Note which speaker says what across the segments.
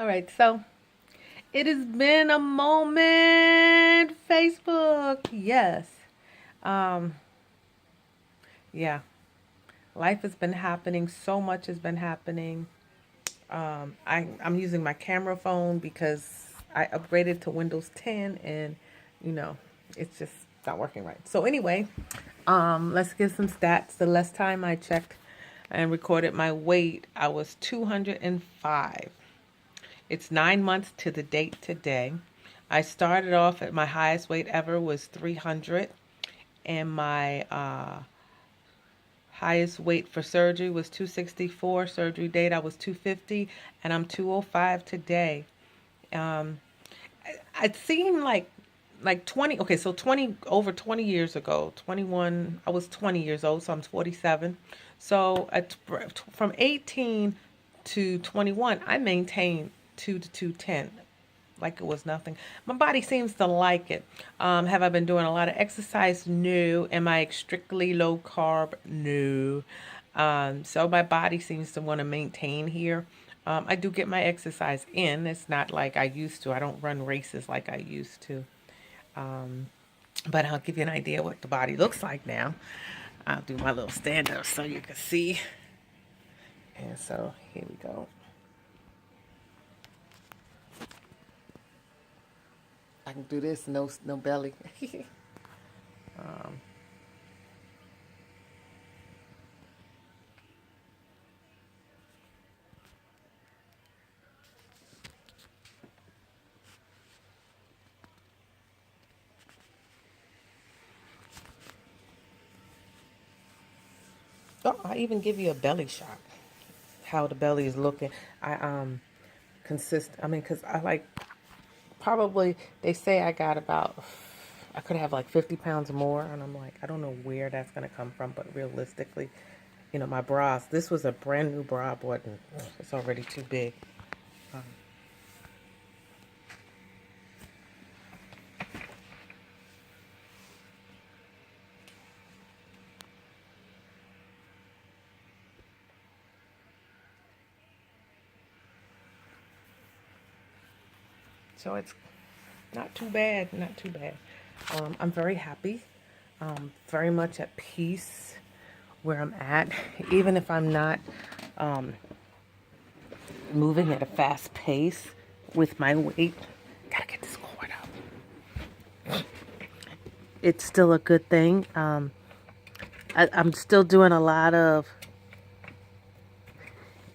Speaker 1: All right, so it has been a moment, Facebook. Yes. Um, yeah. Life has been happening. So much has been happening. I'm using my camera phone because I upgraded to Windows 10 and, you know, it's just not working right. So anyway, let's give some stats. The last time I checked and recorded my weight, I was 205. It's 9 months to the date today. I started off at my highest weight ever was 300, and my highest weight for surgery was 264. Surgery date I was 250, and I'm 205 today. Um, it seemed like 20. Okay, so 20 over 20 years ago, 21. I was 20 years old, so I'm 47. So from 18 to 21, I maintained 2 to 210 like it was nothing. My body seems to like it. Have I been doing a lot of exercise? No. Am I strictly low carb? No. So my body seems to want to maintain here. I do get my exercise in. It's not like I used to. I don't run races like I used to. Um, but I'll give you an idea what the body looks like now. I'll do my little stand up so you can see. And so here we go. I can do this, no belly. um, oh, I even give you a belly shot. How the belly is looking. I I mean, cause I like probably they say I got about I could have like 50 pounds more, and I'm like I don't know where that's gonna come from, but realistically, my bras. This was a brand new bra I bought, and it's already too big. Um, so it's not too bad, not too bad. I'm very happy, very much at peace where I'm at, even if I'm not um, moving at a fast pace with my weight. Gotta get this cord out. It's still a good thing. I'm still doing a lot of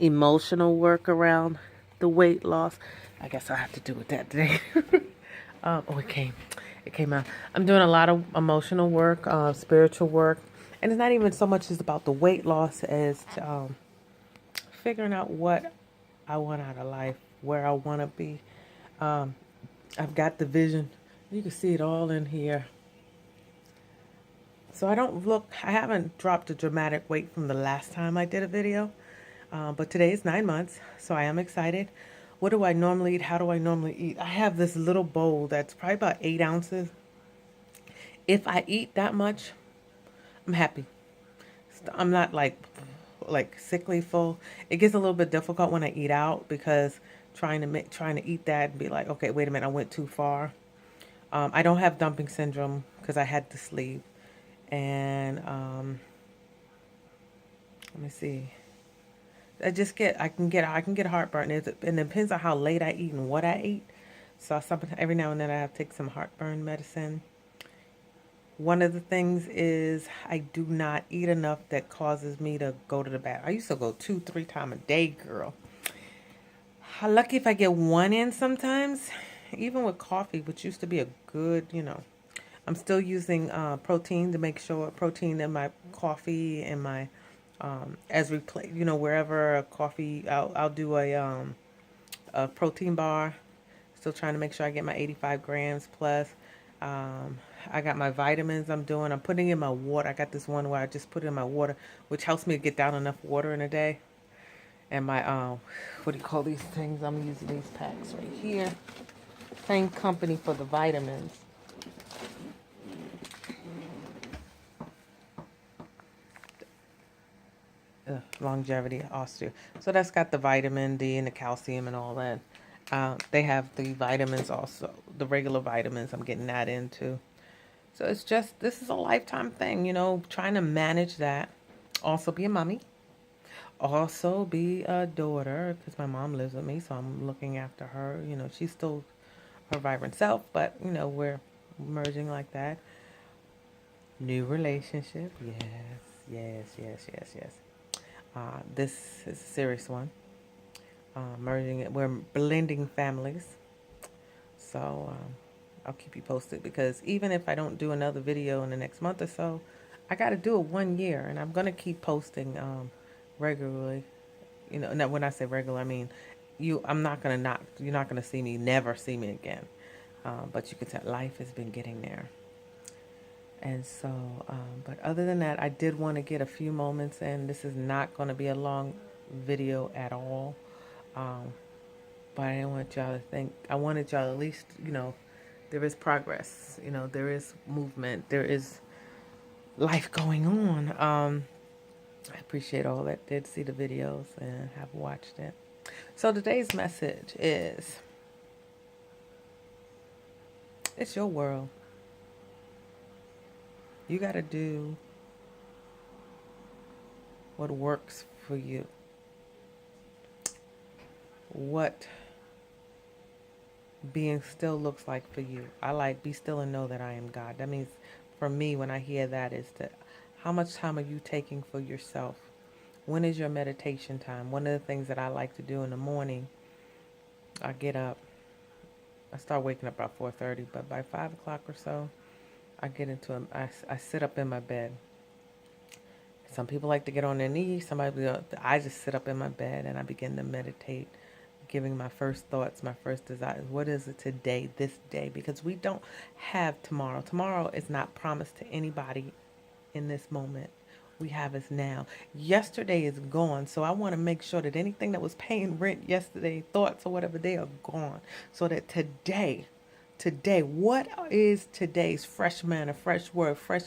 Speaker 1: emotional work around the weight loss. I guess I'll have to do with that today. Oh, it came out. I'm doing a lot of emotional work, spiritual work, and it's not even so much as about the weight loss as figuring out what I want out of life, where I want to be. Um, I've got the vision. You can see it all in here. So I haven't dropped a dramatic weight from the last time I did a video. But today is 9 months, so I am excited. What do I normally eat? How do I normally eat? I have this little bowl that's probably about 8 ounces. If I eat that much, I'm happy. I'm not like sickly full. It gets a little bit difficult when I eat out because trying to eat that and be like, okay, wait a minute, I went too far. I don't have dumping syndrome because I had to sleep. And let me see. I can get heartburn. And it depends on how late I eat and what I eat. So every now and then I have to take some heartburn medicine. One of the things is I do not eat enough that causes me to go to the bathroom. I used to go 2, 3 times a day, girl. I'm lucky if I get one in sometimes, even with coffee, which used to be a good. I'm still using protein to make sure protein in my coffee and my as replace. Wherever a coffee, I'll do a protein bar. Still trying to make sure I get my 85 grams plus. Um, I got my vitamins I'm doing. I'm putting in my water. I got this one where I just put in my water, which helps me to get down enough water in a day. And my, what do you call these things? I'm using these packs right here. Same company for the vitamins. Longevity, osteo. So that's got the vitamin D and the calcium and all that. They have the vitamins also, the regular vitamins. I'm getting that into. So it's just, this is a lifetime thing, trying to manage that. Also be a mommy. Also be a daughter, because my mom lives with me, so I'm looking after her. She's still her vibrant self, but, we're merging like that. New relationship. Yes, yes, yes, yes, yes. This is a serious one. Merging it. We're blending families. So I'll keep you posted, because even if I don't do another video in the next month or so, I got to do it 1 year, and I'm going to keep posting regularly. Now when I say regular, I mean I'm not going to you're not going to see me, never see me again. But you can tell life has been getting there. And so, but other than that, I did want to get a few moments in. This is not going to be a long video at all. But I didn't want y'all to think, I wanted y'all at least, there is progress, there is movement, there is life going on. I appreciate all that did see the videos and have watched it. So today's message is, it's your world. You got to do what works for you. What being still looks like for you. I like be still and know that I am God. That means for me, when I hear that, is that how much time are you taking for yourself? When is your meditation time? One of the things that I like to do in the morning, I get up, I start waking up about 4:30, but by 5 o'clock or so, I get into I sit up in my bed. Some people like to get on their knees. I just sit up in my bed and I begin to meditate, giving my first thoughts, my first desires. What is it today, this day? Because we don't have tomorrow. Tomorrow is not promised to anybody in this moment. We have is now. Yesterday is gone. So I want to make sure that anything that was paying rent yesterday, thoughts or whatever, they are gone. So that today, what is today's fresh manna, fresh word, fresh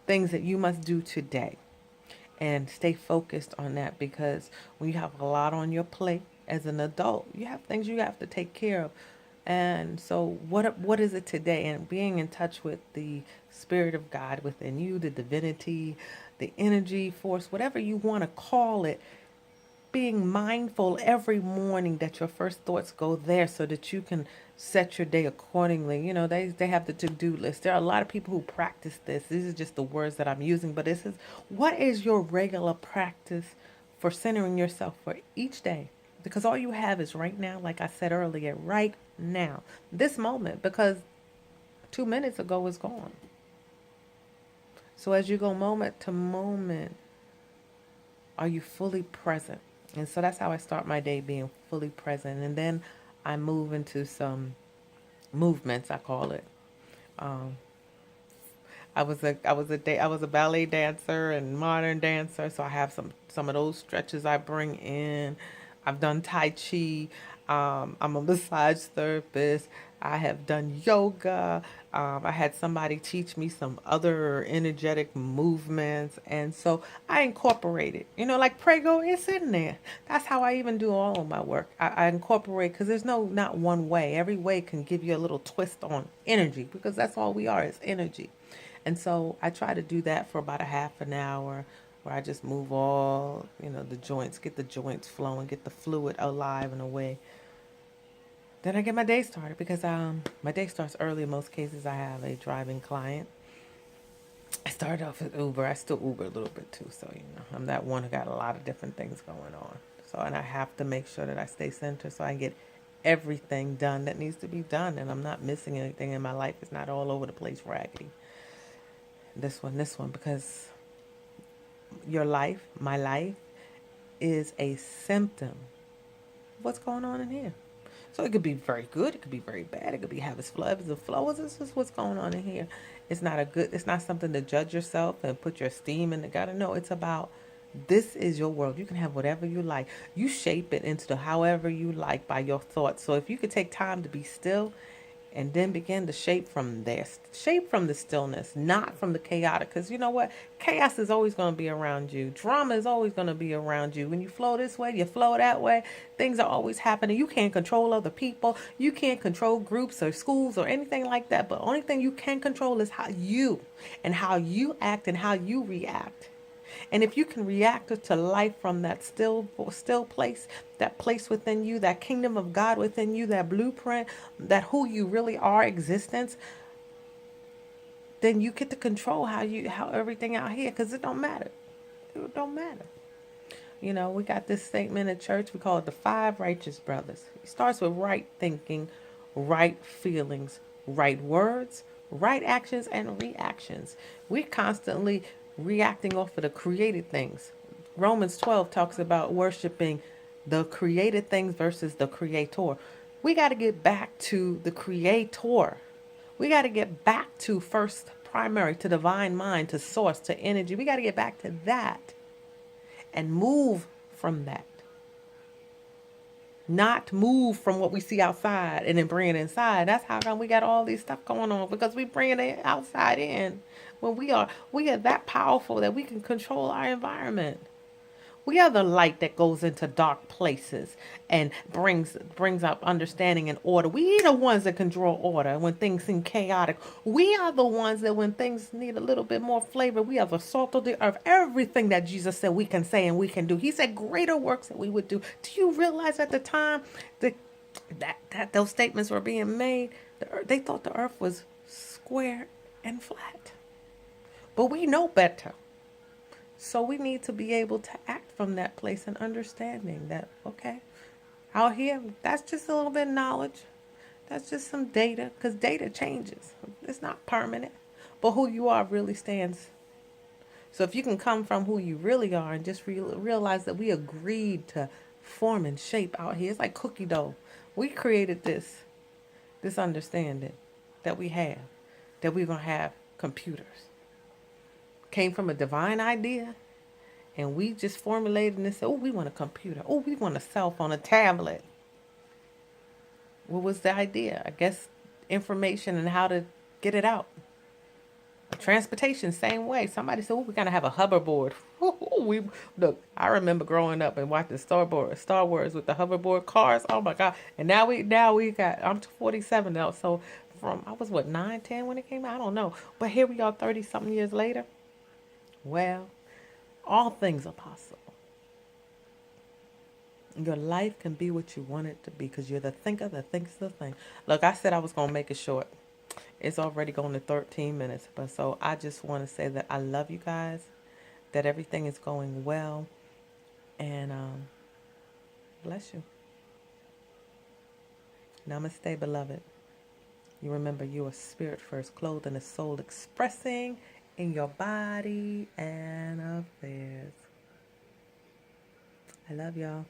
Speaker 1: things that you must do today? And stay focused on that, because when you have a lot on your plate as an adult, you have things you have to take care of. And so what is it today? And being in touch with the Spirit of God within you, the divinity, the energy force, whatever you want to call it, being mindful every morning that your first thoughts go there, so that you can set your day accordingly. They have the to-do list. There are a lot of people who practice this. These are just the words that I'm using, but this is, what is your regular practice for centering yourself for each day? Because all you have is right now, like I said earlier, right now, this moment, because 2 minutes ago is gone. So as you go moment to moment, are you fully present? And so that's how I start my day, being fully present. And then I move into some movements, I call it. I was a ballet dancer and modern dancer, so I have some of those stretches I bring in. I've done Tai Chi. I'm a massage therapist. I have done yoga. I had somebody teach me some other energetic movements. And so I incorporated, like Prego is in there. That's how I even do all of my work. I incorporate, because there's not one way. Every way can give you a little twist on energy, because that's all we are, is energy. And so I try to do that for about a half an hour, where I just move all, the joints, get the joints flowing, get the fluid alive in a way. Then I get my day started, because my day starts early in most cases. I have a driving client. I started off with Uber. I still Uber a little bit too. So, I'm that one who got a lot of different things going on. So, and I have to make sure that I stay centered so I get everything done that needs to be done. And I'm not missing anything in my life. It's not all over the place raggedy. This one, because your life, my life, is a symptom of what's going on in here. So it could be very good, it could be very bad, it could be have its floods and flows. This is what's going on in here. It's not something to judge yourself and put your esteem in the God. No, it's about, this is your world. You can have whatever you like. You shape it into however you like by your thoughts. So if you could take time to be still And then begin to shape from there. Shape from the stillness, not from the chaotic. Because you know what? Chaos is always going to be around you. Drama is always going to be around you. When you flow this way, you flow that way. Things are always happening. You can't control other people. You can't control groups or schools or anything like that. But the only thing you can control is how you act and how you react. And if you can react to life from that still place, that place within you, that kingdom of God within you, that blueprint, that who you really are existence, then you get to control how everything out here, because it don't matter. It don't matter. You know, we got this statement in church. We call it the five righteous brothers. It starts with right thinking, right feelings, right words, right actions, and reactions. We're constantly reacting off of the created things. Romans 12 talks about worshiping the created things versus the creator. We got to get back to the creator. We got to get back to first primary, to divine mind, to source, to energy. We got to get back to that and move from that. Not move from what we see outside and then bring it inside. That's how come we got all these stuff going on, because we bring it outside in. When we are that powerful that we can control our environment. We are the light that goes into dark places and brings up understanding and order. We are the ones that can draw order when things seem chaotic. We are the ones that when things need a little bit more flavor, we are the salt of the earth. Everything that Jesus said we can say and we can do. He said greater works that we would do. Do you realize at the time that those statements were being made, they thought the earth was square and flat. But we know better. So we need to be able to act from that place and understanding that, okay, out here, that's just a little bit of knowledge. That's just some data, because data changes. It's not permanent. But who you are really stands. So if you can come from who you really are and just realize that we agreed to form and shape out here. It's like cookie dough. We created this understanding that we have, that we're going to have computers. Came from a divine idea, and we just formulated and said, oh, we want a computer. Oh, we want a cell phone, a tablet. What was the idea? I guess information and how to get it out. Transportation, same way. Somebody said, oh, we're going to have a hoverboard. Look, I remember growing up and watching Star Wars with the hoverboard cars. Oh, my God. And now we got, I'm 47 now, so I was, 9, 10 when it came out? I don't know. But here we are 30-something years later. Well, all things are possible. Your life can be what you want it to be, because you're the thinker that thinks the thing. Look, I said I was going to make it short. It's already going to 13 minutes. But so I just want to say that I love you guys, that everything is going well, and bless you. Namaste, beloved. You remember you are spirit first, clothed in a soul, expressing in your body and affairs. I love y'all.